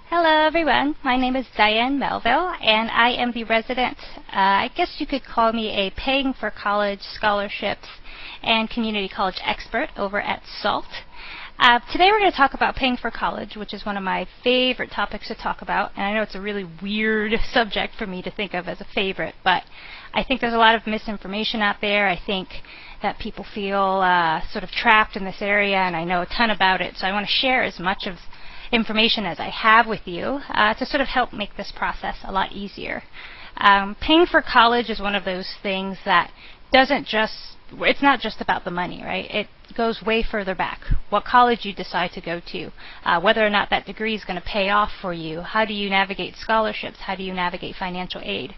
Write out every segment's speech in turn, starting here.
Hello everyone, my name is Diane Melville and I am the resident, I guess you could call me a paying for college scholarships and community college expert over at SALT. Today we're going to talk about paying for college, which is one of my favorite topics to talk about, and I know it's a really weird subject for me to think of as a favorite, but I think there's a lot of misinformation out there. I think that people feel sort of trapped in this area, and I know a ton about it, so I want to share as much of information as I have with you to sort of help make this process a lot easier. Paying for college is one of those things that it's not just about the money, right? It goes way further back. What college you decide to go to, whether or not that degree is going to pay off for you, how do you navigate scholarships, how do you navigate financial aid.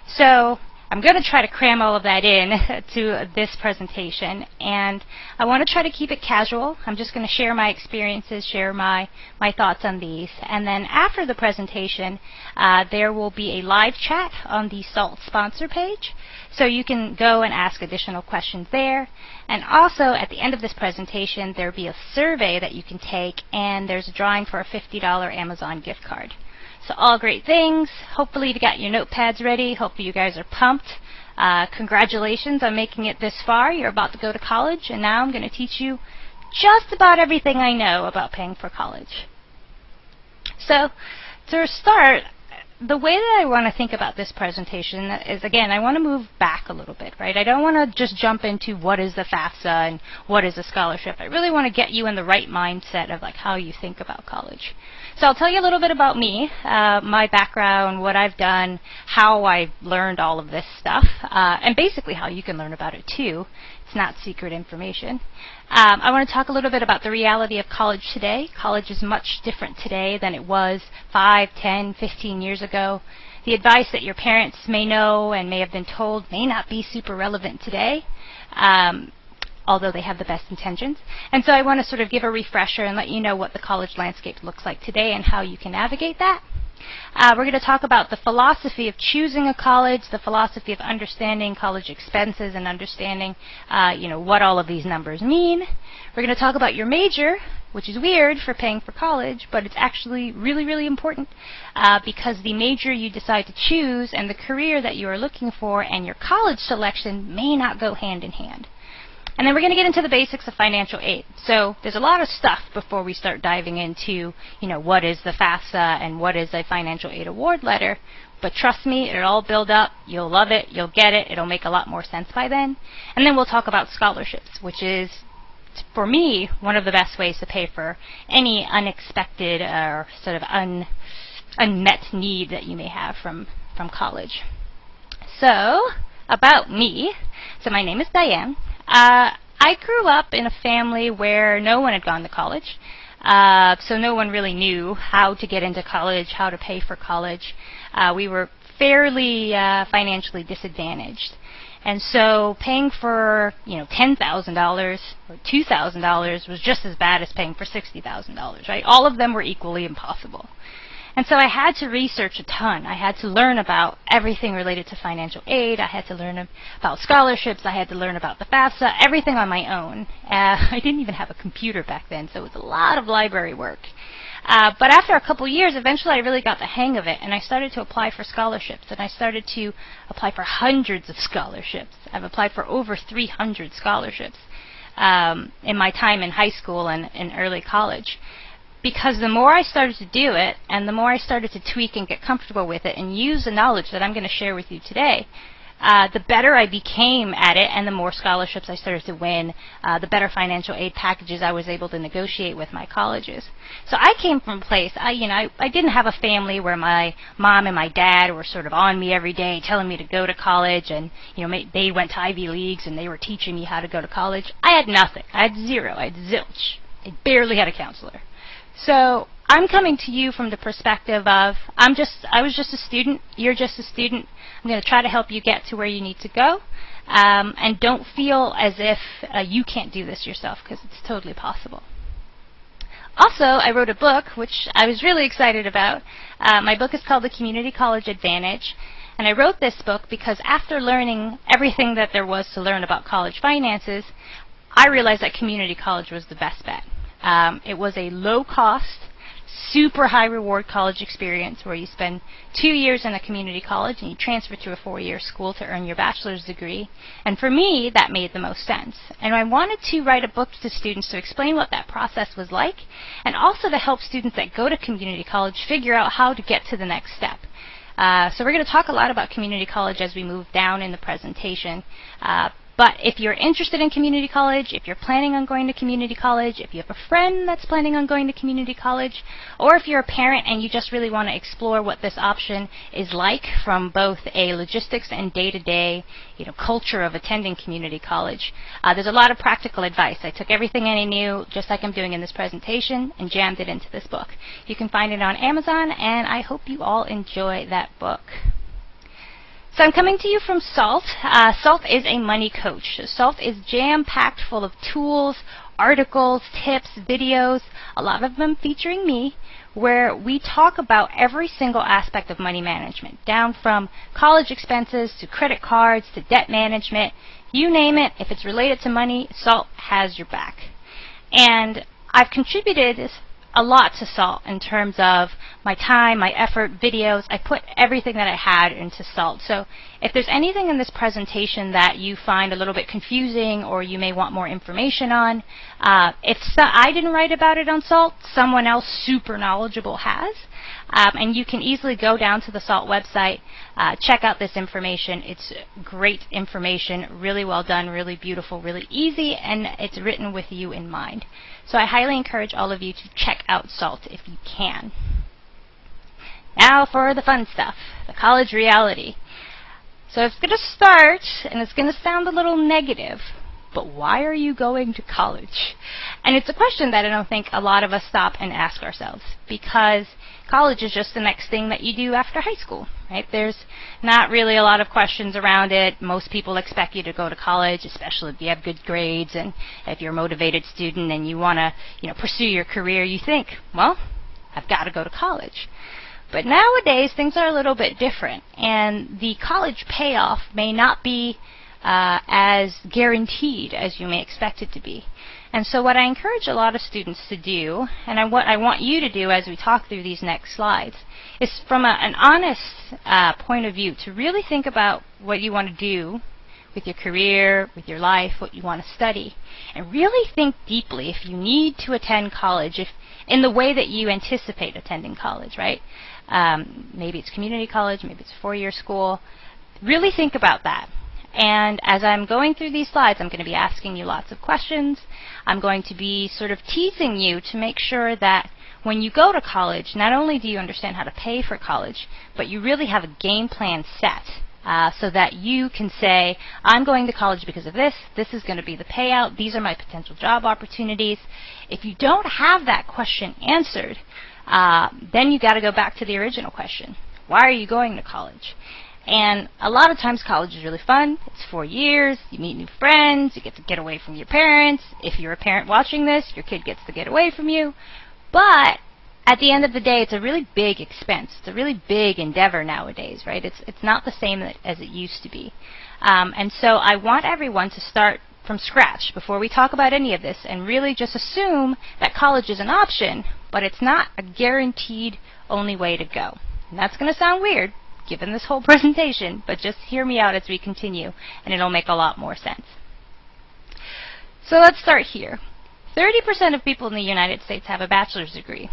So I'm going to try to cram all of that in to this presentation, and I want to try to keep it casual. I'm just going to share my experiences, share my thoughts on these, and then after the presentation there will be a live chat on the SALT sponsor page, so you can go and ask additional questions there. And also at the end of this presentation there will be a survey that you can take, and there's a drawing for a $50 Amazon gift card. So all great things. Hopefully you got your notepads ready. Hopefully you guys are pumped. Congratulations on making it this far. You're about to go to college, and now I'm going to teach you just about everything I know about paying for college. So to start, the way that I want to think about this presentation is, again, I want to move back a little bit, right? I don't want to just jump into what is the FAFSA and what is a scholarship. I really want to get you in the right mindset of like how you think about college. So I'll tell you a little bit about me, my background, what I've done, how I learned all of this stuff, and basically how you can learn about it too. It's not secret information. I want to talk a little bit about the reality of college today. College is much different today than it was 5, 10, 15 years ago. The advice that your parents may know and may have been told may not be super relevant today, although they have the best intentions. And so I want to sort of give a refresher and let you know what the college landscape looks like today and how you can navigate that. We're going to talk about the philosophy of choosing a college, the philosophy of understanding college expenses and understanding what all of these numbers mean. We're going to talk about your major, which is weird for paying for college, but it's actually really, really important because the major you decide to choose and the career that you are looking for and your college selection may not go hand in hand. And then we're going to get into the basics of financial aid. So there's a lot of stuff before we start diving into, what is the FAFSA and what is a financial aid award letter. But trust me, it'll all build up. You'll love it. You'll get it. It'll make a lot more sense by then. And then we'll talk about scholarships, which is, for me, one of the best ways to pay for any unexpected or sort of unmet need that you may have from college. So, about me. So my name is Diane. I grew up in a family where no one had gone to college, so no one really knew how to get into college, how to pay for college. We were fairly financially disadvantaged, and so paying for $10,000 or $2,000 was just as bad as paying for $60,000, right? All of them were equally impossible. And so I had to research a ton. I had to learn about everything related to financial aid. I had to learn about scholarships. I had to learn about the FAFSA, everything on my own. I didn't even have a computer back then, so it was a lot of library work. But after a couple years, eventually I really got the hang of it, and I started to apply for scholarships, and I started to apply for hundreds of scholarships. I've applied for over 300 scholarships in my time in high school and in early college. Because the more I started to do it, and the more I started to tweak and get comfortable with it and use the knowledge that I'm going to share with you today, the better I became at it, and the more scholarships I started to win, the better financial aid packages I was able to negotiate with my colleges. So I came from a place, I didn't have a family where my mom and my dad were sort of on me every day telling me to go to college, and they went to Ivy Leagues and they were teaching me how to go to college. I had nothing. I had zero. I had zilch. I barely had a counselor. So I'm coming to you from the perspective of I was just a student, you're just a student. I'm going to try to help you get to where you need to go, and don't feel as if you can't do this yourself, because it's totally possible. Also, I wrote a book, which I was really excited about. My book is called The Community College Advantage, and I wrote this book because after learning everything that there was to learn about college finances, I realized that community college was the best bet. It was a low-cost, super high reward college experience where you spend 2 years in a community college and you transfer to a 4-year school to earn your bachelor's degree. And for me, that made the most sense. And I wanted to write a book to students to explain what that process was like, and also to help students that go to community college figure out how to get to the next step. So we're going to talk a lot about community college as we move down in the presentation. But if you're interested in community college, if you're planning on going to community college, if you have a friend that's planning on going to community college, or if you're a parent and you just really want to explore what this option is like from both a logistics and day-to-day, culture of attending community college, there's a lot of practical advice. I took everything I knew, just like I'm doing in this presentation, and jammed it into this book. You can find it on Amazon, and I hope you all enjoy that book. So I'm coming to you from SALT. SALT is a money coach. SALT is jam-packed full of tools, articles, tips, videos, a lot of them featuring me, where we talk about every single aspect of money management, down from college expenses to credit cards to debt management. You name it, if it's related to money, SALT has your back. And I've contributed a lot to SALT in terms of my time, my effort, videos. I put everything that I had into SALT. So if there's anything in this presentation that you find a little bit confusing or you may want more information on, if I didn't write about it on SALT, someone else super knowledgeable has. And you can easily go down to the SALT website, check out this information. It's great information, really well done, really beautiful, really easy, and it's written with you in mind. So I highly encourage all of you to check out SALT if you can. Now for the fun stuff, the college reality. So it's going to start, and it's going to sound a little negative, but why are you going to college? And it's a question that I don't think a lot of us stop and ask ourselves, because college is just the next thing that you do after high school, right? There's not really a lot of questions around it. Most people expect you to go to college, especially if you have good grades and if you're a motivated student and you want to, pursue your career. You think, well, I've got to go to college. But nowadays, things are a little bit different, and the college payoff may not be as guaranteed as you may expect it to be. And so what I encourage a lot of students to do, and what I want you to do as we talk through these next slides, is from an honest point of view to really think about what you want to do with your career, with your life, what you want to study, and really think deeply if you need to attend college, if in the way that you anticipate attending college, right? Maybe it's community college, maybe it's a 4-year school. Really think about that. And as I'm going through these slides, I'm going to be asking you lots of questions. I'm going to be sort of teasing you to make sure that when you go to college, not only do you understand how to pay for college, but you really have a game plan set so that you can say, I'm going to college because of this. This is going to be the payout. These are my potential job opportunities. If you don't have that question answered, then you got to go back to the original question. Why are you going to college? And a lot of times college is really fun. It's 4 years. You meet new friends. You get to get away from your parents. If you're a parent watching this, your kid gets to get away from you. But at the end of the day, it's a really big expense. It's a really big endeavor nowadays, right? It's not the same as it used to be. And so I want everyone to start from scratch before we talk about any of this and really just assume that college is an option, but it's not a guaranteed only way to go. And that's going to sound weird given this whole presentation, but just hear me out as we continue and it'll make a lot more sense. So let's start here. 30% of people in the United States have a bachelor's degree,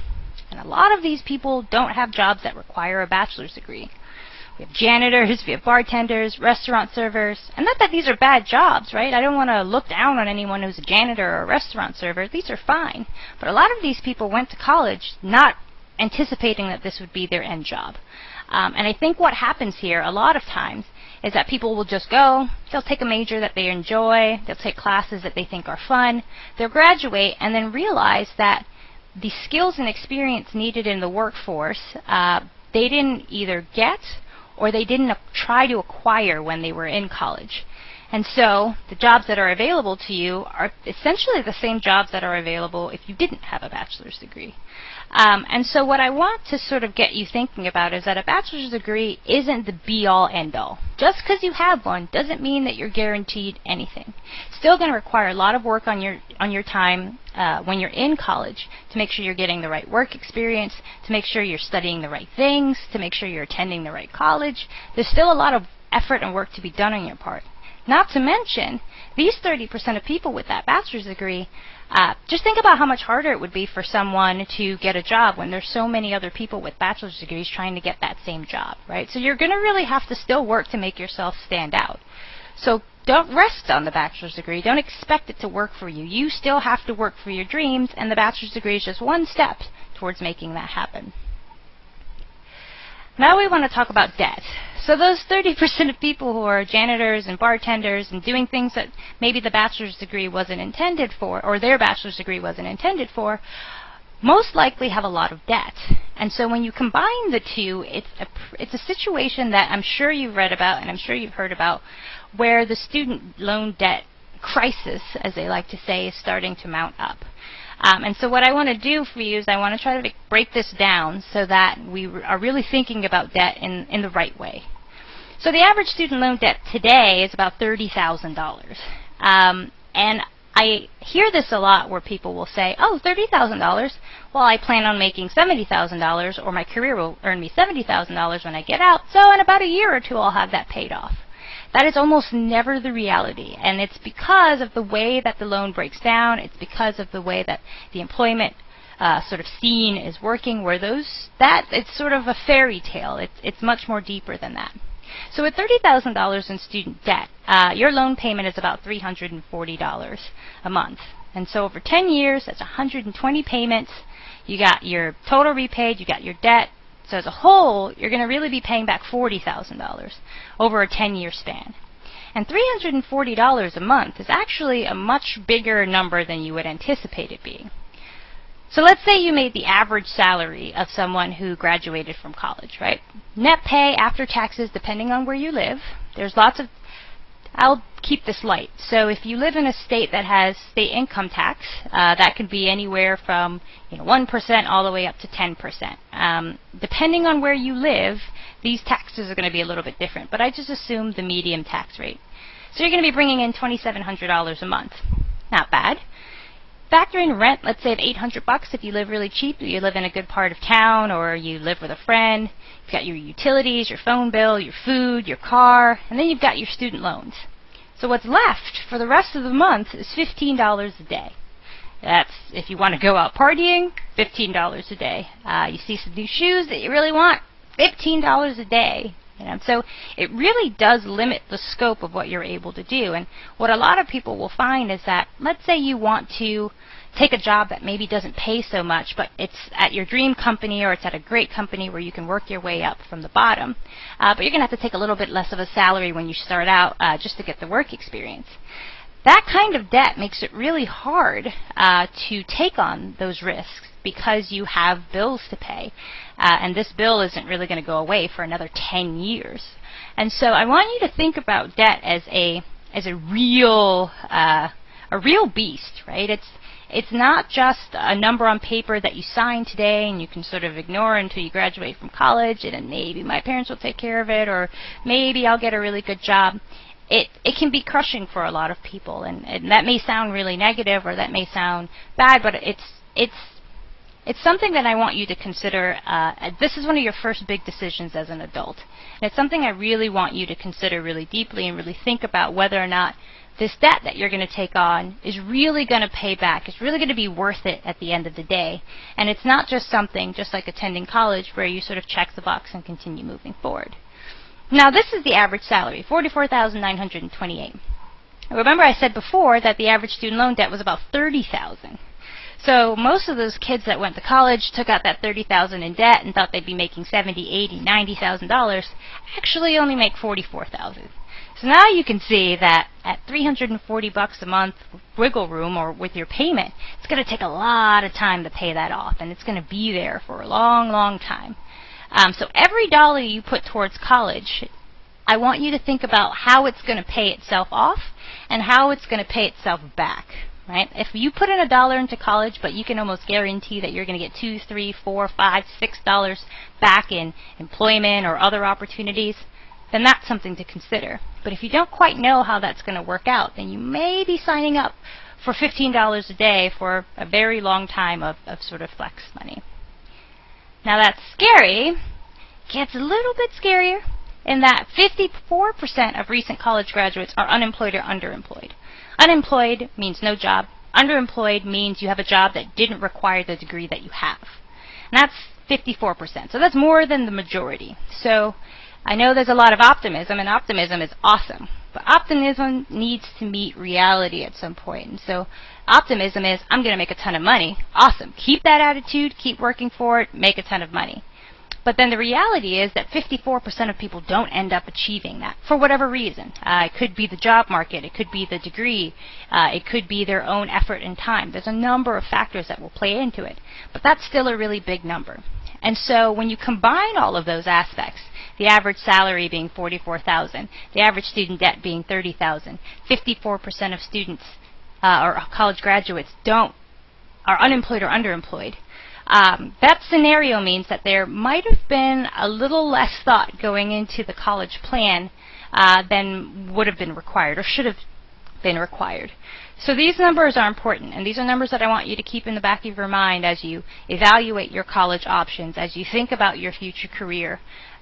and a lot of these people don't have jobs that require a bachelor's degree. We have janitors, we have bartenders, restaurant servers, and not that these are bad jobs, right? I don't want to look down on anyone who's a janitor or a restaurant server. These are fine. But a lot of these people went to college not anticipating that this would be their end job. And I think what happens here a lot of times is that people will just go, they'll take a major that they enjoy, they'll take classes that they think are fun, they'll graduate and then realize that the skills and experience needed in the workforce they didn't either get or they didn't try to acquire when they were in college. And so the jobs that are available to you are essentially the same jobs that are available if you didn't have a bachelor's degree. And so what I want to sort of get you thinking about is that a bachelor's degree isn't the be-all, end-all. Just because you have one doesn't mean that you're guaranteed anything. Still going to require a lot of work on your time when you're in college to make sure you're getting the right work experience, to make sure you're studying the right things, to make sure you're attending the right college. There's still a lot of effort and work to be done on your part. Not to mention, these 30% of people with that bachelor's degree, just think about how much harder it would be for someone to get a job when there's so many other people with bachelor's degrees trying to get that same job, right? So you're going to really have to still work to make yourself stand out. So don't rest on the bachelor's degree. Don't expect it to work for you. You still have to work for your dreams, and the bachelor's degree is just one step towards making that happen. Now we want to talk about debt. So those 30% of people who are janitors and bartenders and doing things that maybe the bachelor's degree wasn't intended for, or their bachelor's degree wasn't intended for, most likely have a lot of debt. And so when you combine the two, it's a situation that I'm sure you've read about and I'm sure you've heard about, where the student loan debt crisis, as they like to say, is starting to mount up. And so what I want to do for you is I want to try to break this down so that we are really thinking about debt in the right way. So the average student loan debt today is about $30,000. And I hear this a lot where people will say, oh, $30,000? Well, I plan on making $70,000, or my career will earn me $70,000 when I get out, so in about a year or two I'll have that paid off. That is almost never the reality, and it's because of the way that the loan breaks down. It's because of the way that the employment sort of scene is working, where it's sort of a fairy tale. It's much more deeper than that. So with $30,000 in student debt, your loan payment is about $340 a month. And so over 10 years, that's 120 payments. You got your total repaid, you got your debt. So as a whole, you're going to really be paying back $40,000 over a 10-year span. And $340 a month is actually a much bigger number than you would anticipate it being. So let's say you made the average salary of someone who graduated from college, right? Net pay after taxes, depending on where you live. There's lots of... I'll keep this light. So if you live in a state that has state income tax, that could be anywhere from 1% all the way up to 10%. Depending on where you live, these taxes are going to be a little bit different, but I just assume the medium tax rate. So you're going to be bringing in $2,700 a month. Not bad. Factor in rent, let's say of $800 if you live really cheap, you live in a good part of town, or you live with a friend. You've got your utilities, your phone bill, your food, your car, and then you've got your student loans. So what's left for the rest of the month is $15 a day. That's, if you want to go out partying, $15 a day. You see some new shoes that you really want, $15 a day. So it really does limit the scope of what you're able to do. And what a lot of people will find is that, let's say you want to take a job that maybe doesn't pay so much, but it's at your dream company, or it's at a great company where you can work your way up from the bottom. But you're going to have to take a little bit less of a salary when you start out just to get the work experience. That kind of debt makes it really hard to take on those risks, because you have bills to pay. And this bill isn't really going to go away for another 10 years. And so I want you to think about debt as a real beast, right? It's not just a number on paper that you sign today and you can sort of ignore until you graduate from college, and then maybe my parents will take care of it, or maybe I'll get a really good job. It can be crushing for a lot of people, and that may sound really negative, or that may sound bad, but it's something that I want you to consider. This is one of your first big decisions as an adult. And it's something I really want you to consider really deeply and really think about whether or not this debt that you're going to take on is really going to pay back. It's really going to be worth it at the end of the day. And it's not just something, just like attending college, where you sort of check the box and continue moving forward. Now, this is the average salary, $44,928. Remember I said before that the average student loan debt was about $30,000. So most of those kids that went to college, took out that $30,000 in debt and thought they'd be making $70,000, $80,000, $90,000, actually only make $44,000. So now you can see that at $340 a month wiggle room, or with your payment, it's going to take a lot of time to pay that off, and it's going to be there for a long, long time. So every dollar you put towards college I want you to think about how it's going to pay itself off and how it's going to pay itself back. Right? If you put in $1 into college, but you can almost guarantee that you're going to get $2, $3, $4, $5, $6 back in employment or other opportunities, then that's something to consider. But if you don't quite know how that's going to work out, then you may be signing up for $15 a day for a very long time of sort of flex money. Now that's scary. It gets a little bit scarier in that 54% of recent college graduates are unemployed or underemployed. Unemployed means no job. Underemployed means you have a job that didn't require the degree that you have. And that's 54%. So that's more than the majority. So I know there's a lot of optimism, and optimism is awesome. But optimism needs to meet reality at some point. And so optimism is, I'm going to make a ton of money. Awesome. Keep that attitude. Keep working for it. Make a ton of money. But then the reality is that 54% of people don't end up achieving that for whatever reason. It could be the job market. It could be the degree. It could be their own effort and time. There's a number of factors that will play into it. But that's still a really big number. And so when you combine all of those aspects, the average salary being $44,000, the average student debt being $30,000, 54% of students or college graduates are unemployed or underemployed. That scenario means that there might have been a little less thought going into the college plan than would have been required or should have been required. So these numbers are important, and these are numbers that I want you to keep in the back of your mind as you evaluate your college options, as you think about your future career.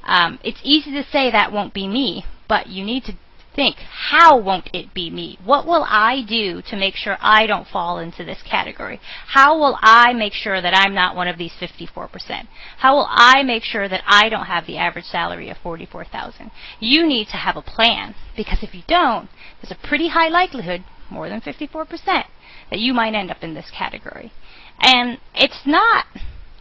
It's easy to say that won't be me, but you need to think, how won't it be me? What will I do to make sure I don't fall into this category? How will I make sure that I'm not one of these 54%? How will I make sure that I don't have the average salary of $44,000? You need to have a plan, because if you don't, there's a pretty high likelihood, more than 54%, that you might end up in this category. And it's not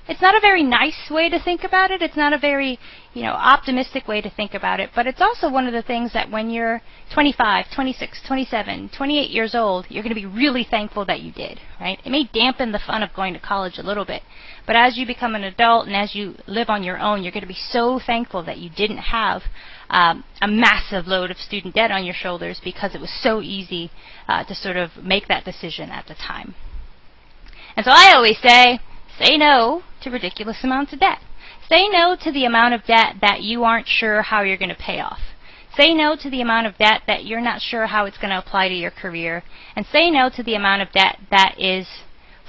a very nice way to think about it. It's not a very, optimistic way to think about it. But it's also one of the things that when you're 25, 26, 27, 28 years old, you're going to be really thankful that you did, right? It may dampen the fun of going to college a little bit. But as you become an adult and as you live on your own, you're going to be so thankful that you didn't have a massive load of student debt on your shoulders, because it was so easy to sort of make that decision at the time. And so I always say no to ridiculous amounts of debt. Say no to the amount of debt that you aren't sure how you're going to pay off. Say no to the amount of debt that you're not sure how it's going to apply to your career. And say no to the amount of debt that is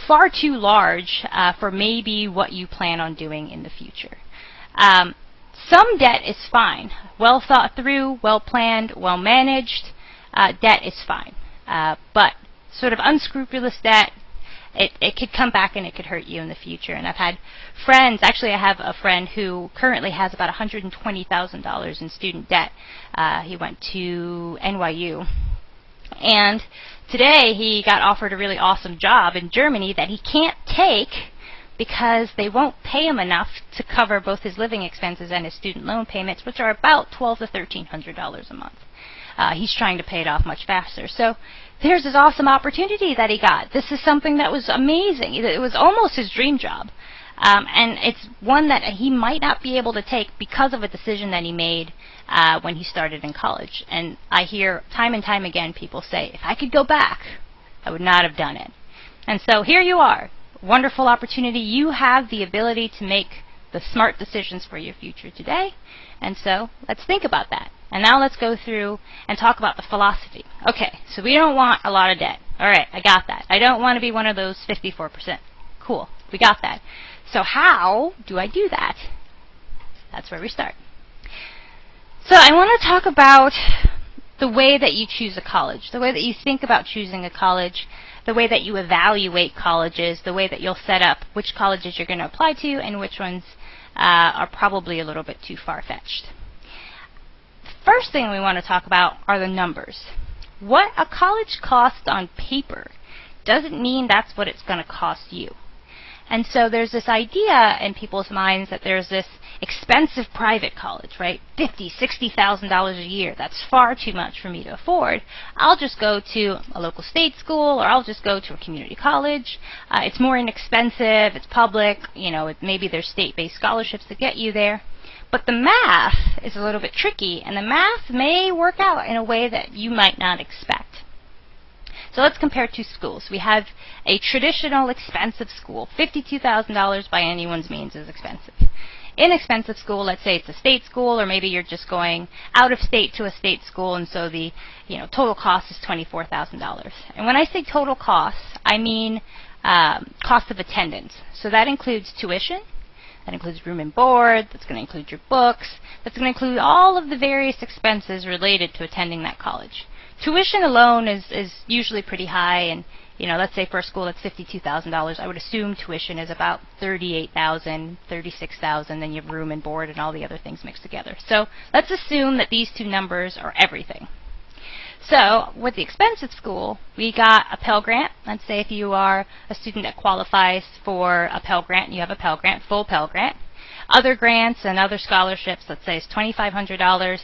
far too large for maybe what you plan on doing in the future. Some debt is fine. Well thought through, well planned, well managed debt is fine. But sort of unscrupulous debt, it could come back and it could hurt you in the future. And I've had friends, actually I have a friend who currently has about $120,000 in student debt. He went to NYU. And today he got offered a really awesome job in Germany that he can't take because they won't pay him enough to cover both his living expenses and his student loan payments, which are about $1,200 to $1,300 a month. He's trying to pay it off much faster. So there's this awesome opportunity that he got. This is something that was amazing. It was almost his dream job. And it's one that he might not be able to take because of a decision that he made when he started in college. And I hear time and time again people say, if I could go back, I would not have done it. And so here you are. Wonderful opportunity. You have the ability to make the smart decisions for your future today. And so let's think about that. And now let's go through and talk about the philosophy. Okay, so we don't want a lot of debt. All right, I got that. I don't want to be one of those 54%. Cool, we got that. So how do I do that? That's where we start. So I want to talk about the way that you choose a college, the way that you think about choosing a college, the way that you evaluate colleges, the way that you'll set up which colleges you're going to apply to and which ones are probably a little bit too far-fetched. First thing we want to talk about are the numbers. What a college costs on paper doesn't mean that's what it's going to cost you. And so there's this idea in people's minds that there's this expensive private college, right? $50,000, $60,000 a year. That's far too much for me to afford. I'll just go to a local state school, or I'll just go to a community college. It's more inexpensive. It's public. Maybe there's state-based scholarships that get you there. But the math is a little bit tricky, and the math may work out in a way that you might not expect. So let's compare two schools. We have a traditional expensive school. $52,000 by anyone's means is expensive. Inexpensive school, let's say it's a state school, or maybe you're just going out of state to a state school, and so the total cost is $24,000. And when I say total cost, I mean cost of attendance. So that includes tuition, that includes room and board, that's going to include your books, that's going to include all of the various expenses related to attending that college. Tuition alone is usually pretty high, and let's say for a school that's $52,000, I would assume tuition is about $38,000, $36,000, then you have room and board and all the other things mixed together. So let's assume that these two numbers are everything. So with the expensive school, we got a Pell Grant. Let's say if you are a student that qualifies for a Pell Grant, you have a Pell Grant, full Pell Grant. Other grants and other scholarships, let's say, is $2,500.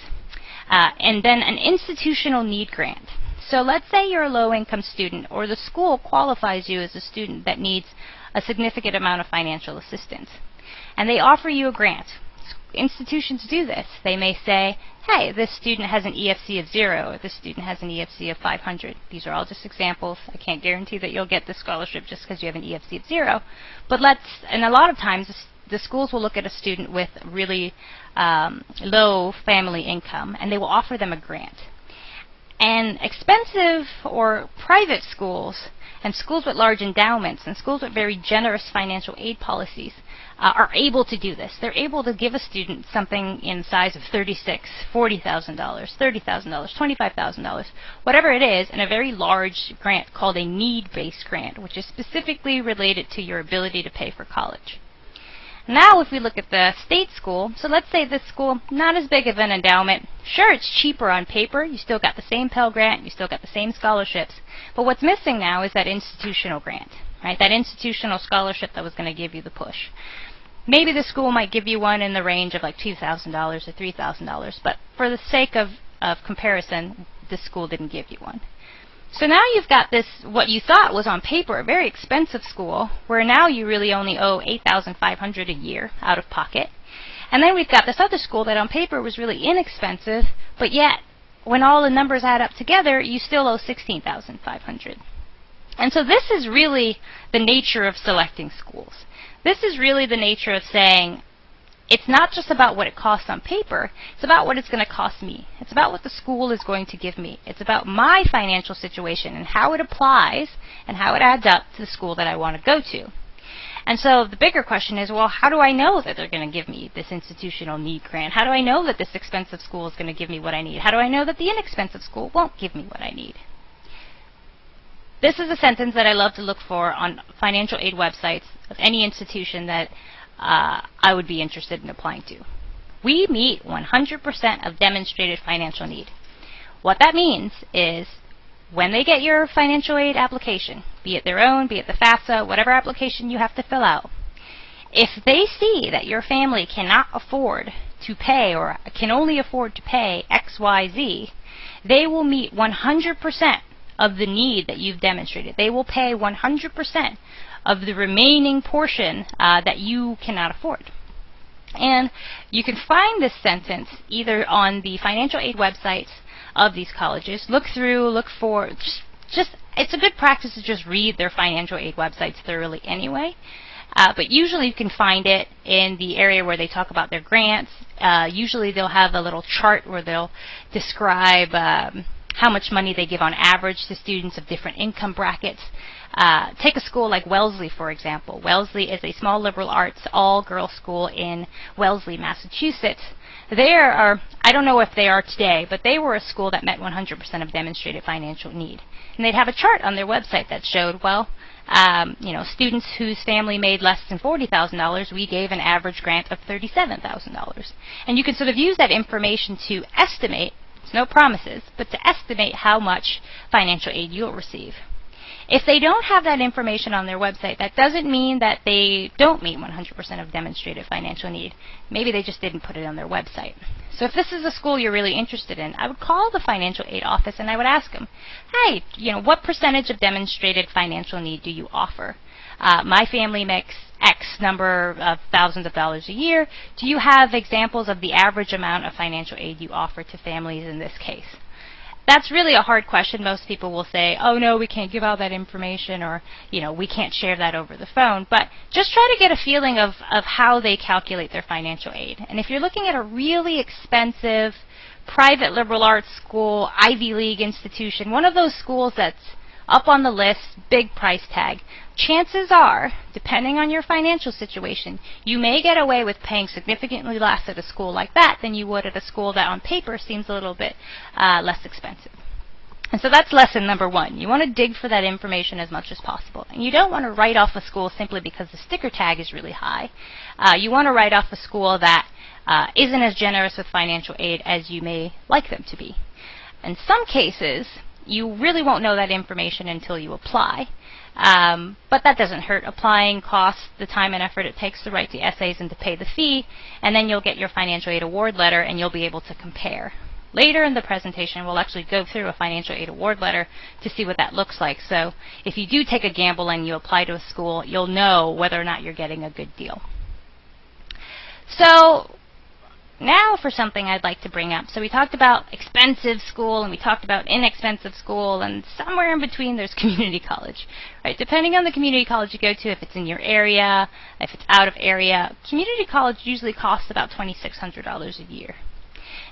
And then an institutional need grant. So let's say you're a low-income student, or the school qualifies you as a student that needs a significant amount of financial assistance, and they offer you a grant. Institutions do this. They may say, hey, this student has an EFC of 0, or this student has an EFC of 500. These are all just examples. I can't guarantee that you'll get the scholarship just because you have an EFC of 0. But and a lot of times the schools will look at a student with really low family income, and they will offer them a grant. And expensive or private schools, and schools with large endowments, and schools with very generous financial aid policies are able to do this. They're able to give a student something in the size of $36,000, $40,000, $30,000, $25,000, whatever it is, in a very large grant called a need-based grant, which is specifically related to your ability to pay for college. Now if we look at the state school, so let's say this school, not as big of an endowment. Sure, it's cheaper on paper. You still got the same Pell Grant. You still got the same scholarships. But what's missing now is that institutional grant, right? That institutional scholarship that was going to give you the push. Maybe the school might give you one in the range of like $2,000 or $3,000. But for the sake of comparison, this school didn't give you one. So now you've got this, what you thought was on paper, a very expensive school, where now you really only owe $8,500 a year out of pocket. And then we've got this other school that on paper was really inexpensive, but yet, when all the numbers add up together, you still owe $16,500. And so this is really the nature of selecting schools. This is really the nature of saying, it's not just about what it costs on paper, it's about what it's going to cost me. It's about what the school is going to give me. It's about my financial situation and how it applies and how it adds up to the school that I want to go to. And so the bigger question is, well, how do I know that they're going to give me this institutional need grant? How do I know that this expensive school is going to give me what I need? How do I know that the inexpensive school won't give me what I need? This is a sentence that I love to look for on financial aid websites of any institution that I would be interested in applying to. We meet 100% of demonstrated financial need. What that means is when they get your financial aid application, be it their own, be it the FAFSA, whatever application you have to fill out, if they see that your family cannot afford to pay or can only afford to pay XYZ, they will meet 100% of the need that you've demonstrated. They will pay 100% of the remaining portion that you cannot afford. And you can find this sentence either on the financial aid websites of these colleges. Look through, look for, it's a good practice to just read their financial aid websites thoroughly anyway. But usually you can find it in the area where they talk about their grants. Usually they'll have a little chart where they'll describe how much money they give on average to students of different income brackets. Take a school like Wellesley, for example. Wellesley is a small liberal arts all-girls school in Wellesley, Massachusetts. I don't know if they are today, but they were a school that met 100% of demonstrated financial need. And they'd have a chart on their website that showed, well, students whose family made less than $40,000, we gave an average grant of $37,000. And you can sort of use that information to estimate, it's no promises, but to estimate how much financial aid you'll receive. If they don't have that information on their website, that doesn't mean that they don't meet 100% of demonstrated financial need. Maybe they just didn't put it on their website. So if this is a school you're really interested in, I would call the financial aid office and I would ask them, hey, what percentage of demonstrated financial need do you offer? My family makes X number of thousands of dollars a year. Do you have examples of the average amount of financial aid you offer to families in this case? That's really a hard question. Most people will say, oh no, we can't give out that information, or we can't share that over the phone. But just try to get a feeling of how they calculate their financial aid. And if you're looking at a really expensive private liberal arts school, Ivy League institution, one of those schools that's up on the list, big price tag, chances are, depending on your financial situation, you may get away with paying significantly less at a school like that than you would at a school that on paper seems a little bit less expensive. And so that's lesson number one. You want to dig for that information as much as possible. And you don't want to write off a school simply because the sticker tag is really high. You want to write off a school that isn't as generous with financial aid as you may like them to be. In some cases, you really won't know that information until you apply. But that doesn't hurt. Applying costs the time and effort it takes to write the essays and to pay the fee, and then you'll get your financial aid award letter and you'll be able to compare. Later in the presentation, we'll actually go through a financial aid award letter to see what that looks like. So if you do take a gamble and you apply to a school, you'll know whether or not you're getting a good deal. So now for something I'd like to bring up. So we talked about expensive school and we talked about inexpensive school, and somewhere in between there's community college. Right? Depending on the community college you go to, if it's in your area, if it's out of area, community college usually costs about $2,600 a year.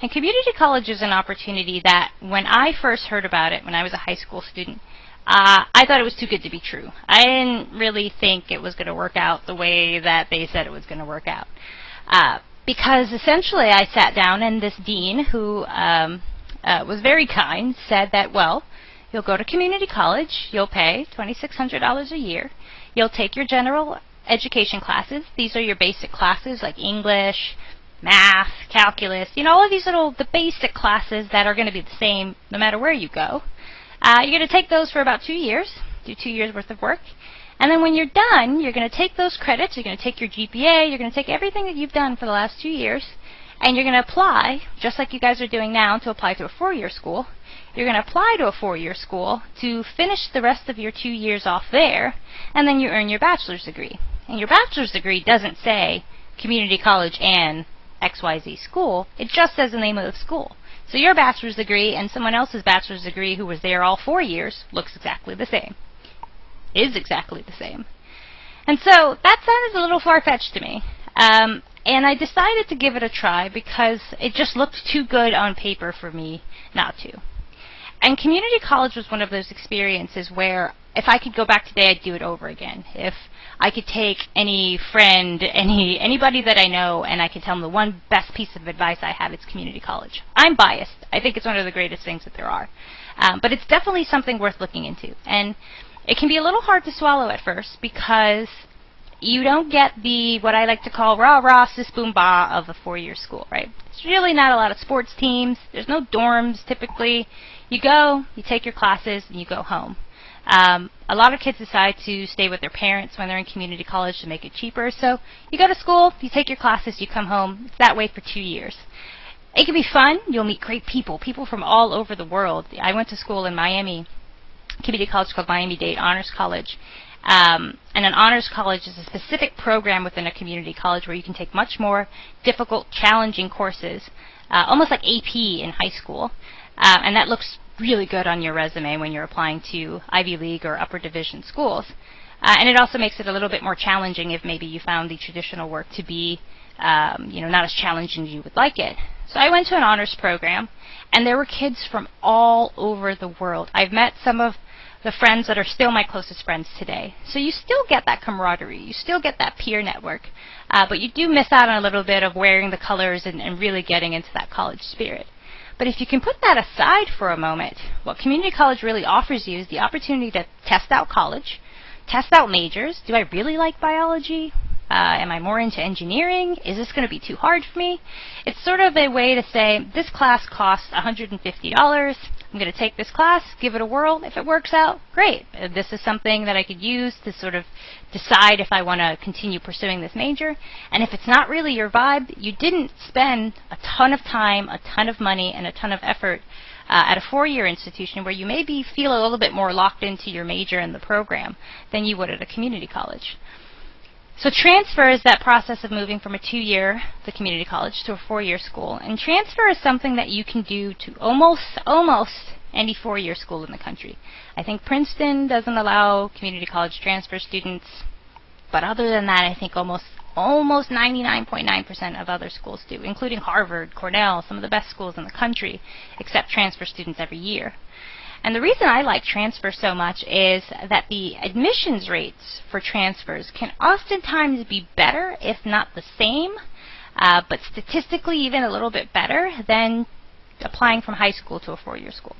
And community college is an opportunity that when I first heard about it when I was a high school student, I thought it was too good to be true. I didn't really think it was going to work out the way that they said it was going to work out. Because essentially I sat down and this dean, who was very kind, said that, well, you'll go to community college, you'll pay $2,600 a year, you'll take your general education classes. These are your basic classes like English, math, calculus, all of these the basic classes that are going to be the same no matter where you go. You're going to take those for about 2 years, do 2 years worth of work. And then when you're done, you're going to take those credits, you're going to take your GPA, you're going to take everything that you've done for the last 2 years, and you're going to apply, just like you guys are doing now, to apply to a 4-year school. You're going to apply to a 4-year school to finish the rest of your 2 years off there, and then you earn your bachelor's degree. And your bachelor's degree doesn't say community college and XYZ school, it just says the name of the school. So your bachelor's degree and someone else's bachelor's degree who was there all 4 years looks exactly the same. Is exactly the same. And so that sounded a little far-fetched to me. And I decided to give it a try because it just looked too good on paper for me not to. And community college was one of those experiences where if I could go back today, I'd do it over again. If I could take any friend, anybody that I know, and I could tell them the one best piece of advice I have, it's community college. I'm biased. I think it's one of the greatest things that there are. But it's definitely something worth looking into. And it can be a little hard to swallow at first because you don't get the, what I like to call, rah-rah, sis-boom-bah of a 4-year school, right? There's really not a lot of sports teams. There's no dorms, typically. You go, you take your classes, and you go home. A lot of kids decide to stay with their parents when they're in community college to make it cheaper. So you go to school, you take your classes, you come home. It's that way for 2 years. It can be fun. You'll meet great people from all over the world. I went to school in Miami, community college called Miami-Dade Honors College. And an honors college is a specific program within a community college where you can take much more difficult, challenging courses, almost like AP in high school. And that looks really good on your resume when you're applying to Ivy League or upper division schools. And it also makes it a little bit more challenging if maybe you found the traditional work to be not as challenging as you would like it. So I went to an honors program, and there were kids from all over the world. I've met some of the friends that are still my closest friends today. So you still get that camaraderie, you still get that peer network, but you do miss out on a little bit of wearing the colors and really getting into that college spirit. But if you can put that aside for a moment, what community college really offers you is the opportunity to test out college, test out majors. Do I really like biology? Am I more into engineering? Is this going to be too hard for me? It's sort of a way to say, this class costs $150. I'm going to take this class, give it a whirl. If it works out, great. This is something that I could use to sort of decide if I want to continue pursuing this major. And if it's not really your vibe, you didn't spend a ton of time, a ton of money, and a ton of effort at a four-year institution where you maybe feel a little bit more locked into your major and the program than you would at a community college. So transfer is that process of moving from a two-year, the community college, to a four-year school. And transfer is something that you can do to almost any four-year school in the country. I think Princeton doesn't allow community college transfer students, but other than that, I think almost 99.9% of other schools do, including Harvard, Cornell, some of the best schools in the country, accept transfer students every year. And the reason I like transfer so much is that the admissions rates for transfers can oftentimes be better, if not the same, but statistically even a little bit better than applying from high school to a four-year school.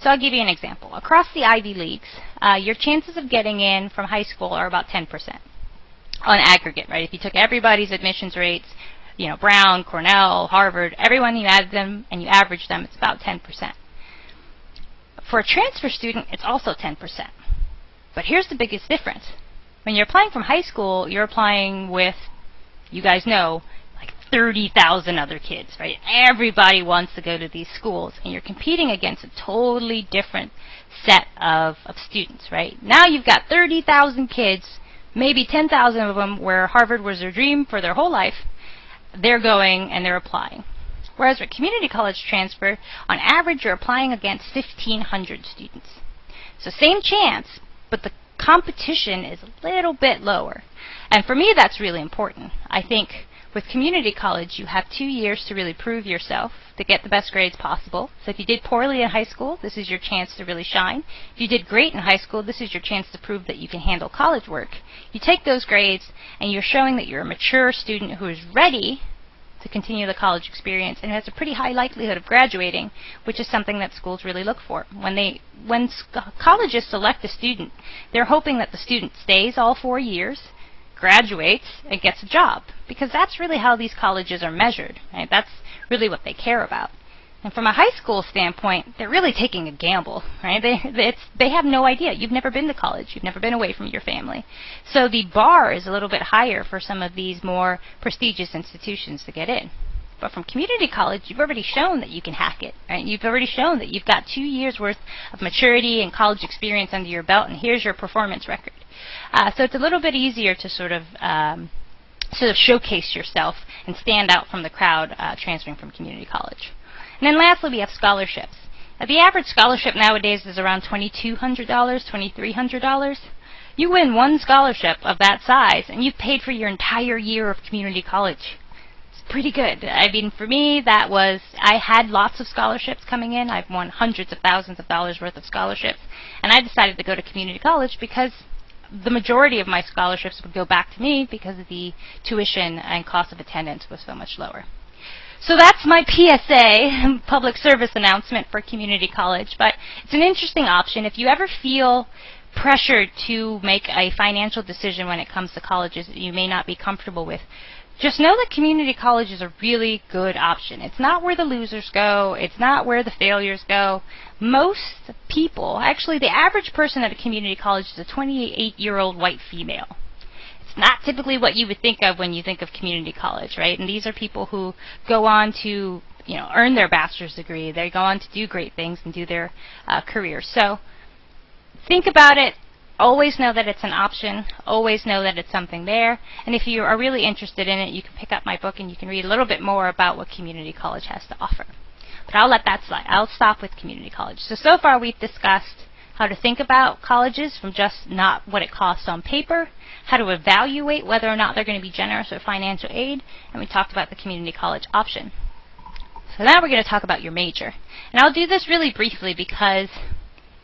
So I'll give you an example. Across the Ivy Leagues, your chances of getting in from high school are about 10% on aggregate, right? If you took everybody's admissions rates, you know, Brown, Cornell, Harvard, everyone, you add them and you average them, it's about 10%. For a transfer student, it's also 10%. But here's the biggest difference. When you're applying from high school, you're applying with, you guys know, like 30,000 other kids, right? Everybody wants to go to these schools, and you're competing against a totally different set of students, right? Now you've got 30,000 kids, maybe 10,000 of them where Harvard was their dream for their whole life. They're going and they're applying. Whereas with community college transfer, on average, you're applying against 1,500 students. So same chance, but the competition is a little bit lower. And for me, that's really important. I think with community college, you have 2 years to really prove yourself, to get the best grades possible. So if you did poorly in high school, this is your chance to really shine. If you did great in high school, this is your chance to prove that you can handle college work. You take those grades, and you're showing that you're a mature student who is ready to continue the college experience and has a pretty high likelihood of graduating, which is something that schools really look for. When colleges select a student, they're hoping that the student stays all 4 years, graduates, and gets a job, because that's really how these colleges are measured, right? That's really what they care about. And from a high school standpoint, they're really taking a gamble, right? They have no idea. You've never been to college. You've never been away from your family. So the bar is a little bit higher for some of these more prestigious institutions to get in. But from community college, you've already shown that you can hack it, right? You've already shown that you've got 2 years worth of maturity and college experience under your belt, and here's your performance record. So it's a little bit easier to sort of showcase yourself and stand out from the crowd transferring from community college. And then lastly, we have scholarships. Now, the average scholarship nowadays is around $2,200, $2,300. You win one scholarship of that size, and you've paid for your entire year of community college. It's pretty good. I mean, for me, I had lots of scholarships coming in. I've won hundreds of thousands of dollars worth of scholarships, and I decided to go to community college because the majority of my scholarships would go back to me because the tuition and cost of attendance was so much lower. So that's my PSA, public service announcement for community college, but it's an interesting option. If you ever feel pressured to make a financial decision when it comes to colleges that you may not be comfortable with, just know that community college is a really good option. It's not where the losers go. It's not where the failures go. Most people, actually the average person at a community college is a 28-year-old white female. Not typically what you would think of when you think of community college, right? And these are people who go on to, earn their bachelor's degree. They go on to do great things and do their careers. So think about it. Always know that it's an option. Always know that it's something there. And if you are really interested in it, you can pick up my book and you can read a little bit more about what community college has to offer. But I'll let that slide. I'll stop with community college. So far we've discussed how to think about colleges from just not what it costs on paper, how to evaluate whether or not they're going to be generous with financial aid, and we talked about the community college option. So now we're going to talk about your major. And I'll do this really briefly because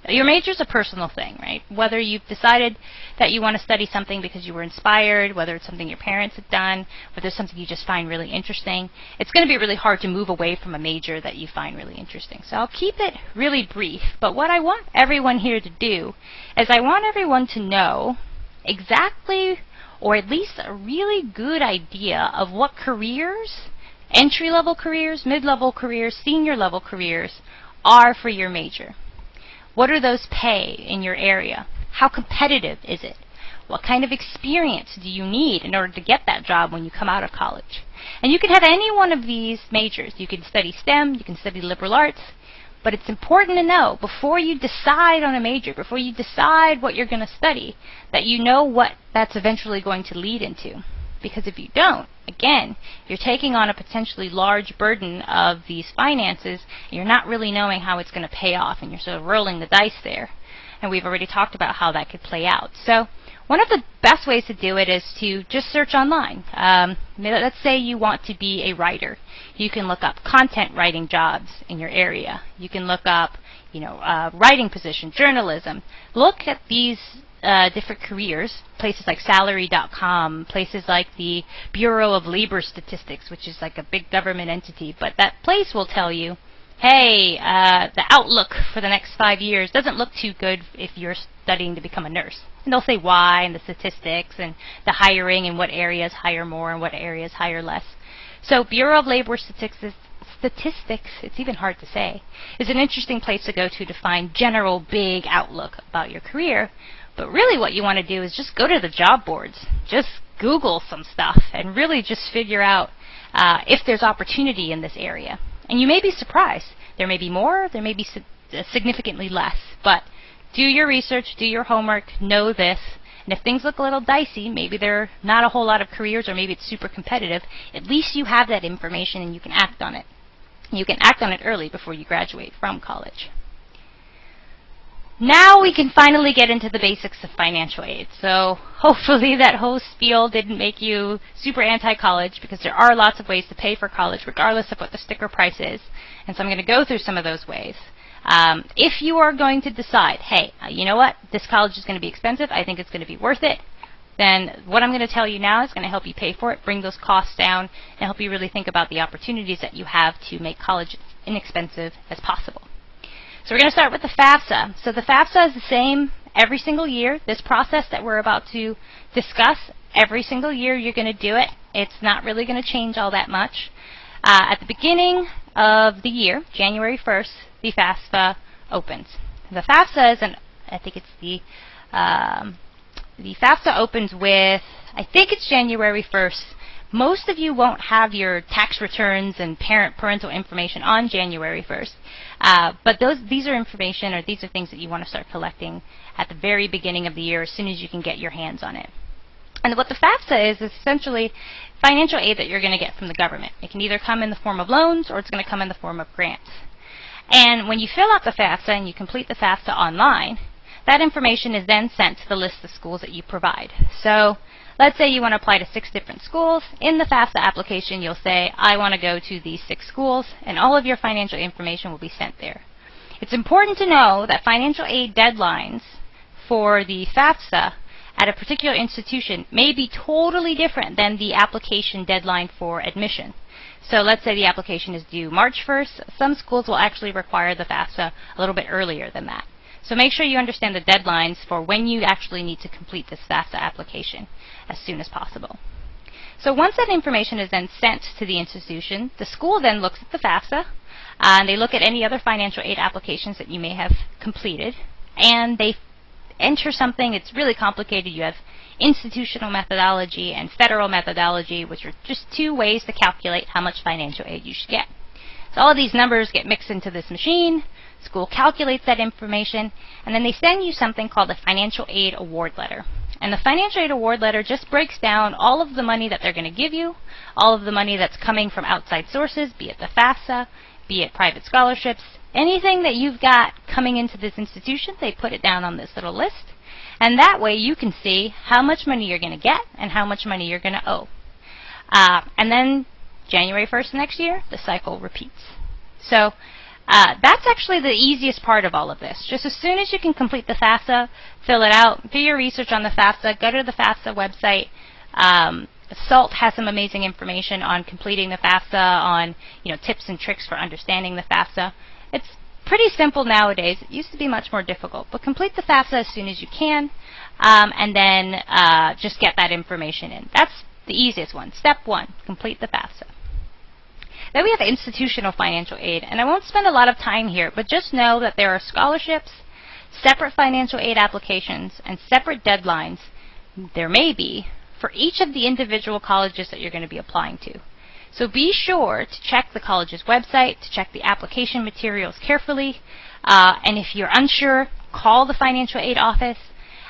your major is a personal thing, right? Whether you've decided that you want to study something because you were inspired, whether it's something your parents have done, whether it's something you just find really interesting, it's going to be really hard to move away from a major that you find really interesting. So I'll keep it really brief, but what I want everyone here to do is I want everyone to know exactly, or at least a really good idea of what careers, entry-level careers, mid-level careers, senior-level careers are for your major. What are those pay in your area? How competitive is it? What kind of experience do you need in order to get that job when you come out of college? And you can have any one of these majors. You can study STEM, you can study liberal arts, But it's important to know before you decide on a major, before you decide what you're going to study, that you know what that's eventually going to lead into. Because if you don't, again, you're taking on a potentially large burden of these finances, and you're not really knowing how it's going to pay off, and you're sort of rolling the dice there. And we've already talked about how that could play out. So one of the best ways to do it is to just search online. Let's say you want to be a writer. You can look up content writing jobs in your area. You can look up, writing position, journalism. Look at these different careers, places like salary.com, places like the Bureau of Labor Statistics, which is like a big government entity. But that place will tell you, hey, the outlook for the next 5 years doesn't look too good if you're studying to become a nurse. And they'll say why, and the statistics, and the hiring, and what areas hire more and what areas hire less. So Bureau of Labor Statistics, it's even hard to say, is an interesting place to go to find general big outlook about your career. But really what you want to do is just go to the job boards. Just Google some stuff and really just figure out if there's opportunity in this area. And you may be surprised. There may be more, there may be significantly less. But do your research, do your homework, know this. And if things look a little dicey, maybe there are not a whole lot of careers, or maybe it's super competitive, at least you have that information and you can act on it. You can act on it early before you graduate from college. Now we can finally get into the basics of financial aid. So hopefully that whole spiel didn't make you super anti-college, because there are lots of ways to pay for college regardless of what the sticker price is. And so I'm going to go through some of those ways. If you are going to decide, hey, you know what, this college is going to be expensive, I think it's going to be worth it, then what I'm going to tell you now is going to help you pay for it, bring those costs down, and help you really think about the opportunities that you have to make college inexpensive as possible. So we're going to start with the FAFSA. So the FAFSA is the same every single year. This process that we're about to discuss, every single year you're going to do it. It's not really going to change all that much. At the beginning of the year, January 1st, the FAFSA opens. The FAFSA is the FAFSA opens with, I think it's January 1st. Most of you won't have your tax returns and parental information on January 1st. But these are things that you want to start collecting at the very beginning of the year, as soon as you can get your hands on it. And what the FAFSA is essentially financial aid that you're going to get from the government. It can either come in the form of loans, or it's going to come in the form of grants. And when you fill out the FAFSA and you complete the FAFSA online, that information is then sent to the list of schools that you provide. So let's say you want to apply to 6 different schools. In the FAFSA application, you'll say, I want to go to these 6 schools, and all of your financial information will be sent there. It's important to know that financial aid deadlines for the FAFSA at a particular institution may be totally different than the application deadline for admission. So let's say the application is due March 1st. Some schools will actually require the FAFSA a little bit earlier than that. So make sure you understand the deadlines for when you actually need to complete this FAFSA application as soon as possible. So once that information is then sent to the institution, the school then looks at the FAFSA, and they look at any other financial aid applications that you may have completed, and they enter something. It's really complicated. You have institutional methodology and federal methodology, which are just 2 ways to calculate how much financial aid you should get. So all of these numbers get mixed into this machine. School calculates that information, and then they send you something called a financial aid award letter. And the financial aid award letter just breaks down all of the money that they're going to give you, all of the money that's coming from outside sources, be it the FAFSA, be it private scholarships, anything that you've got coming into this institution, they put it down on this little list. And that way you can see how much money you're going to get and how much money you're going to owe. And then January 1st next year, the cycle repeats. So that's actually the easiest part of all of this. Just as soon as you can complete the FAFSA, fill it out, do your research on the FAFSA, go to the FAFSA website. SALT has some amazing information on completing the FAFSA, on tips and tricks for understanding the FAFSA. It's pretty simple nowadays. It used to be much more difficult. But complete the FAFSA as soon as you can, and then just get that information in. That's the easiest one. Step 1, complete the FAFSA. Then we have institutional financial aid, and I won't spend a lot of time here, but just know that there are scholarships, separate financial aid applications, and separate deadlines, there may be, for each of the individual colleges that you're going to be applying to. So be sure to check the college's website, to check the application materials carefully, and if you're unsure, call the financial aid office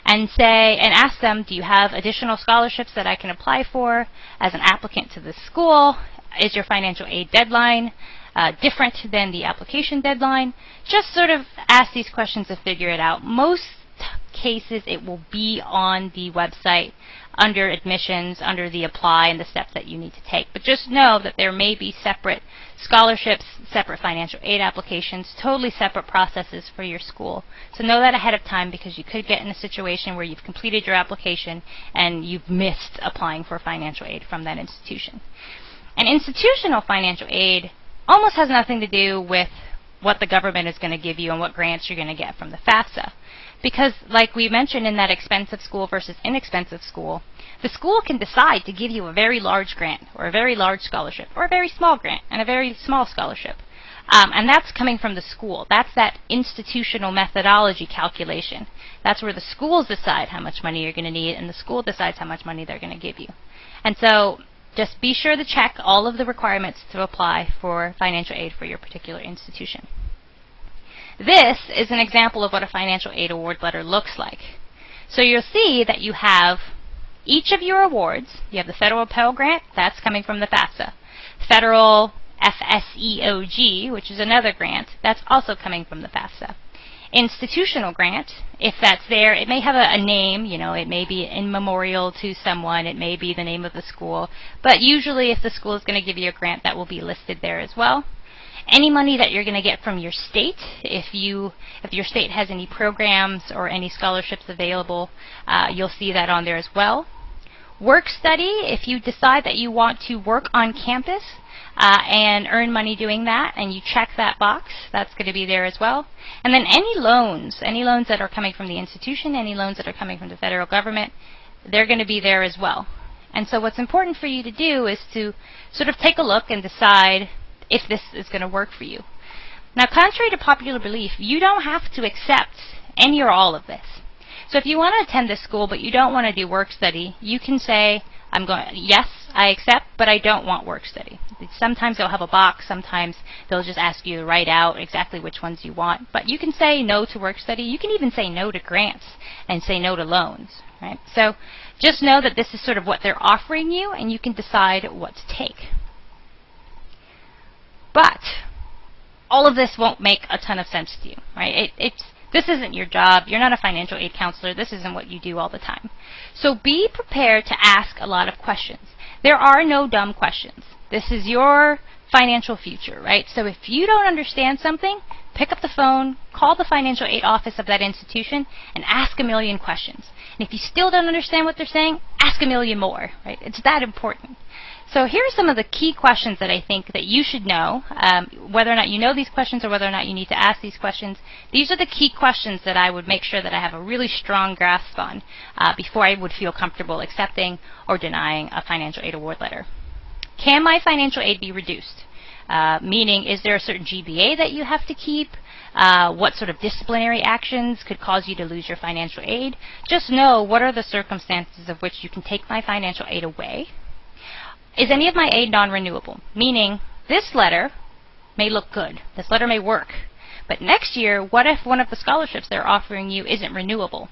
and ask them, do you have additional scholarships that I can apply for as an applicant to this school? Is your financial aid deadline different than the application deadline? Just sort of ask these questions to figure it out. Most cases it will be on the website under admissions, under the apply and the steps that you need to take. But just know that there may be separate scholarships, separate financial aid applications, totally separate processes for your school. So know that ahead of time, because you could get in a situation where you've completed your application and you've missed applying for financial aid from that institution. And institutional financial aid almost has nothing to do with what the government is going to give you and what grants you're going to get from the FAFSA. Because like we mentioned in that expensive school versus inexpensive school, the school can decide to give you a very large grant or a very large scholarship or a very small grant and a very small scholarship. And that's coming from the school. That's that institutional methodology calculation. That's where the schools decide how much money you're going to need, and the school decides how much money they're going to give you. And so just be sure to check all of the requirements to apply for financial aid for your particular institution. This is an example of what a financial aid award letter looks like. So you'll see that you have each of your awards. You have the Federal Pell Grant, that's coming from the FAFSA. Federal FSEOG, which is another grant, that's also coming from the FAFSA. Institutional grant, if that's there, it may have a name, you know, it may be in memorial to someone, it may be the name of the school, but usually if the school is going to give you a grant, that will be listed there as well. Any money that you're going to get from your state, if your state has any programs or any scholarships available, you'll see that on there as well. Work study, if you decide that you want to work on campus and earn money doing that, and you check that box, that's going to be there as well. And then any loans that are coming from the institution, any loans that are coming from the federal government, they're going to be there as well. And so what's important for you to do is to sort of take a look and decide if this is going to work for you. Now, contrary to popular belief, you don't have to accept any or all of this. So if you want to attend this school but you don't want to do work study, you can say, yes, I accept, but I don't want work study. Sometimes they'll have a box, sometimes they'll just ask you to write out exactly which ones you want. But you can say no to work study, you can even say no to grants and say no to loans, right? So just know that this is sort of what they're offering you, and you can decide what to take. But all of this won't make a ton of sense to you, right? This isn't your job. You're not a financial aid counselor. This isn't what you do all the time. So be prepared to ask a lot of questions. There are no dumb questions. This is your financial future, right? So if you don't understand something, pick up the phone, call the financial aid office of that institution, and ask a million questions. And if you still don't understand what they're saying, ask a million more, right? It's that important. So here are some of the key questions that I think that you should know, whether or not you know these questions or whether or not you need to ask these questions. These are the key questions that I would make sure that I have a really strong grasp on before I would feel comfortable accepting or denying a financial aid award letter. Can my financial aid be reduced? Meaning, is there a certain GPA that you have to keep? What sort of disciplinary actions could cause you to lose your financial aid? Just know what are the circumstances of which you can take my financial aid away. Is any of my aid non-renewable? Meaning, this letter may look good, this letter may work, but next year, what if one of the scholarships they're offering you isn't renewable?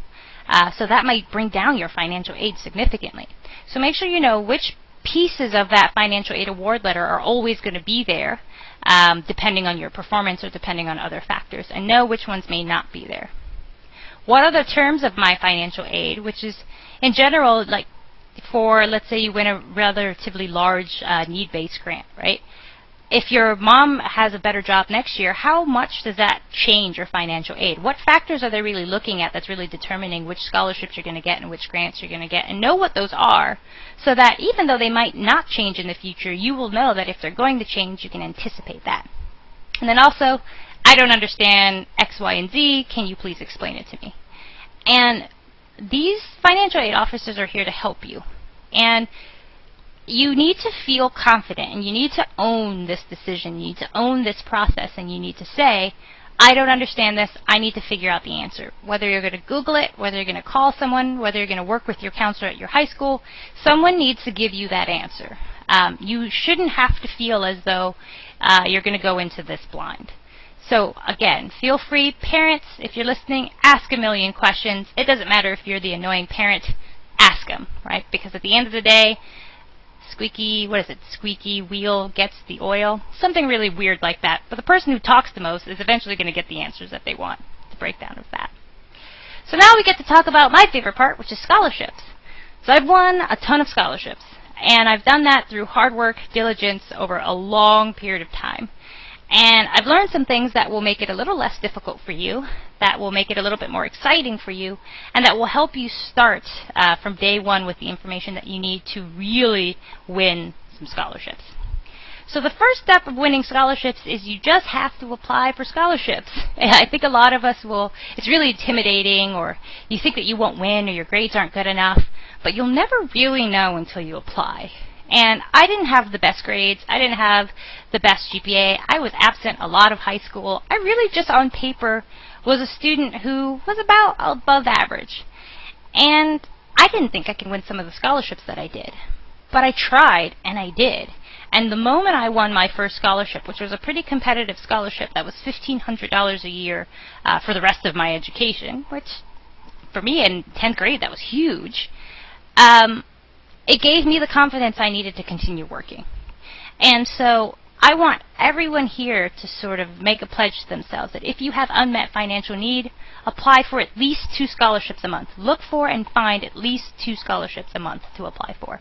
So that might bring down your financial aid significantly. So make sure you know which pieces of that financial aid award letter are always going to be there, depending on your performance or depending on other factors, and know which ones may not be there. What are the terms of my financial aid, which is, in general, like, for, let's say you win a relatively large need-based grant, right? If your mom has a better job next year, how much does that change your financial aid? What factors are they really looking at that's really determining which scholarships you're going to get and which grants you're going to get? And know what those are, so that even though they might not change in the future, you will know that if they're going to change, you can anticipate that. And then also, I don't understand X, Y, and Z. Can you please explain it to me? And these financial aid officers are here to help you. And you need to feel confident, and you need to own this decision. You need to own this process, and you need to say, I don't understand this. I need to figure out the answer. Whether you're going to Google it, whether you're going to call someone, whether you're going to work with your counselor at your high school, someone needs to give you that answer. You shouldn't have to feel as though you're going to go into this blind. So again, feel free, parents, if you're listening, ask a million questions. It doesn't matter if you're the annoying parent, ask them, right? Because at the end of the day, squeaky wheel gets the oil. Something really weird like that. But the person who talks the most is eventually going to get the answers that they want. The breakdown of that. So now we get to talk about my favorite part, which is scholarships. So I've won a ton of scholarships. And I've done that through hard work, diligence, over a long period of time. And I've learned some things that will make it a little less difficult for you, that will make it a little bit more exciting for you, and that will help you start from day one with the information that you need to really win some scholarships. So the first step of winning scholarships is you just have to apply for scholarships. And I think a lot of us it's really intimidating, or you think that you won't win or your grades aren't good enough, but you'll never really know until you apply. And I didn't have the best grades. I didn't have the best GPA. I was absent a lot of high school. I really just on paper was a student who was about above average. And I didn't think I could win some of the scholarships that I did. But I tried, and I did. And the moment I won my first scholarship, which was a pretty competitive scholarship that was $1,500 a year for the rest of my education, which for me in 10th grade, that was huge. It gave me the confidence I needed to continue working. And so I want everyone here to sort of make a pledge to themselves that if you have unmet financial need, apply for at least 2 scholarships a month. Look for and find at least 2 scholarships a month to apply for.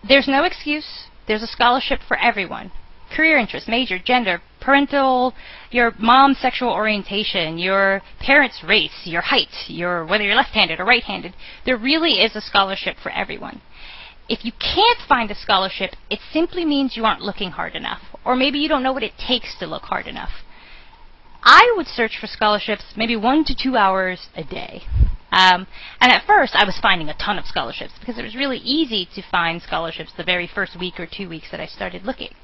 There's no excuse. There's a scholarship for everyone. Career interest, major, gender, parental, your mom's sexual orientation, your parents' race, your height, whether you're left-handed or right-handed. There really is a scholarship for everyone. If you can't find a scholarship, it simply means you aren't looking hard enough, or maybe you don't know what it takes to look hard enough. I would search for scholarships maybe 1 to 2 hours a day. And at first, I was finding a ton of scholarships because it was really easy to find scholarships the very first week or 2 weeks that I started looking.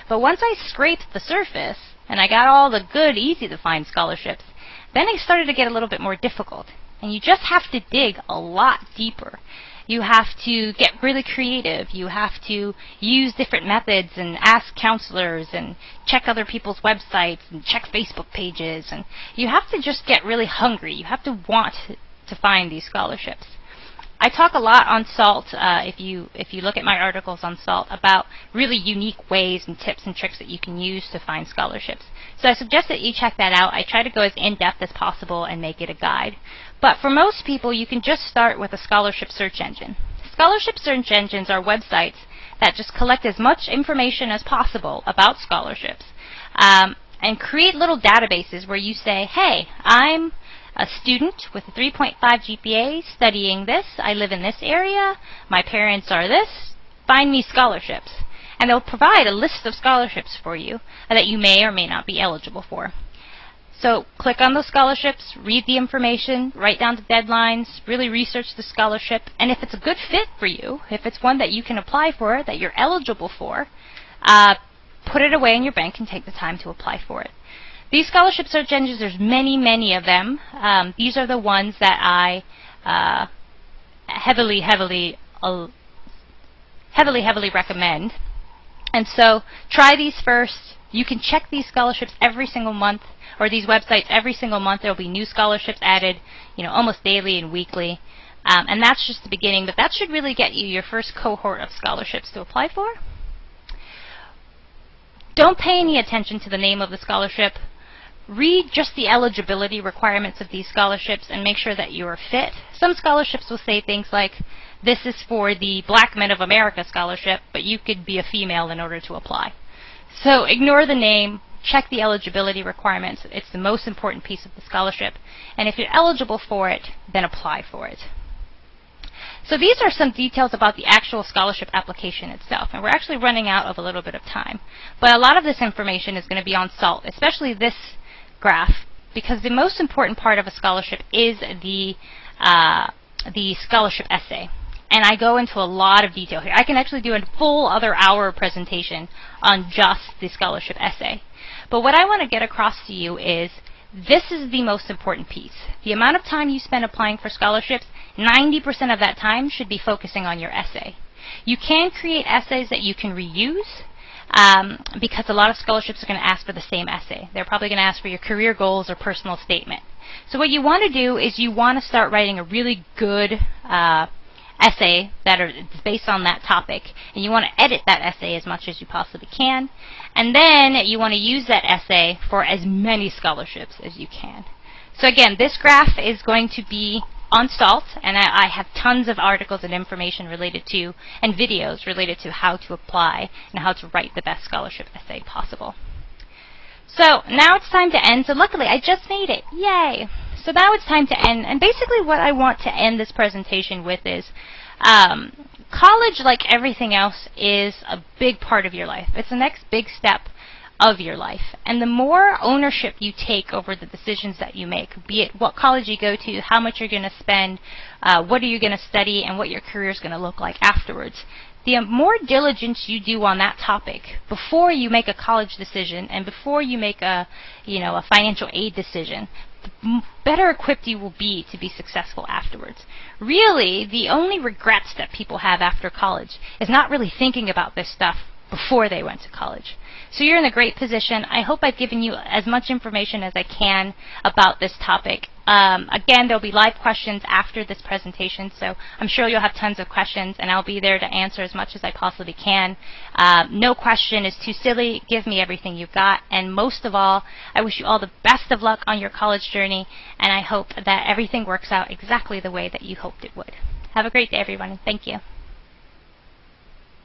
But once I scraped the surface and I got all the good, easy-to-find scholarships, then it started to get a little bit more difficult. And you just have to dig a lot deeper. You have to get really creative. You have to use different methods and ask counselors and check other people's websites and check Facebook pages. And you have to just get really hungry. You have to want to find these scholarships. I talk a lot on SALT, if you look at my articles on SALT, about really unique ways and tips and tricks that you can use to find scholarships. So I suggest that you check that out. I try to go as in-depth as possible and make it a guide. But for most people, you can just start with a scholarship search engine. Scholarship search engines are websites that just collect as much information as possible about scholarships and create little databases where you say, hey, I'm a student with a 3.5 GPA studying this. I live in this area. My parents are this. Find me scholarships. And they'll provide a list of scholarships for you that you may or may not be eligible for. So click on those scholarships, read the information, write down the deadlines, really research the scholarship, and if it's a good fit for you, if it's one that you can apply for, that you're eligible for, put it away in your bank and take the time to apply for it. These scholarship search engines, there's many, many of them. These are the ones that I heavily recommend. And so try these first. You can check these scholarships every single month, or these websites every single month. There will be new scholarships added, almost daily and weekly. And that's just the beginning, but that should really get you your first cohort of scholarships to apply for. Don't pay any attention to the name of the scholarship. Read just the eligibility requirements of these scholarships and make sure that you are fit. Some scholarships will say things like, this is for the Black Men of America scholarship, but you could be a female in order to apply. So ignore the name, check the eligibility requirements. It's the most important piece of the scholarship. And if you're eligible for it, then apply for it. So these are some details about the actual scholarship application itself, and we're actually running out of a little bit of time. But a lot of this information is going to be on SALT, especially this graph, because the most important part of a scholarship is the scholarship essay. And I go into a lot of detail here. I can actually do a full other hour presentation on just the scholarship essay. But what I want to get across to you is this is the most important piece. The amount of time you spend applying for scholarships, 90% of that time should be focusing on your essay. You can create essays that you can reuse, because a lot of scholarships are going to ask for the same essay. They're probably going to ask for your career goals or personal statement. So what you want to do is you want to start writing a really good essay that is based on that topic, and you want to edit that essay as much as you possibly can, and then you want to use that essay for as many scholarships as you can. So again, this graph is going to be on SALT, and I have tons of articles and information related to, and videos related to how to apply and how to write the best scholarship essay possible. So now it's time to end. So luckily I just made it. Yay! So now it's time to end, and basically what I want to end this presentation with is college, like everything else, is a big part of your life. It's the next big step of your life. And the more ownership you take over the decisions that you make, be it what college you go to, how much you're going to spend, what are you going to study, and what your career is going to look like afterwards, the more diligence you do on that topic before you make a college decision and before you make a financial aid decision, the better equipped you will be to be successful afterwards. Really, the only regrets that people have after college is not really thinking about this stuff before they went to college. So you're in a great position. I hope I've given you as much information as I can about this topic. Again, there'll be live questions after this presentation, so I'm sure you'll have tons of questions, and I'll be there to answer as much as I possibly can. No question is too silly. Give me everything you've got, and most of all, I wish you all the best of luck on your college journey, and I hope that everything works out exactly the way that you hoped it would. Have a great day, everyone, and thank you.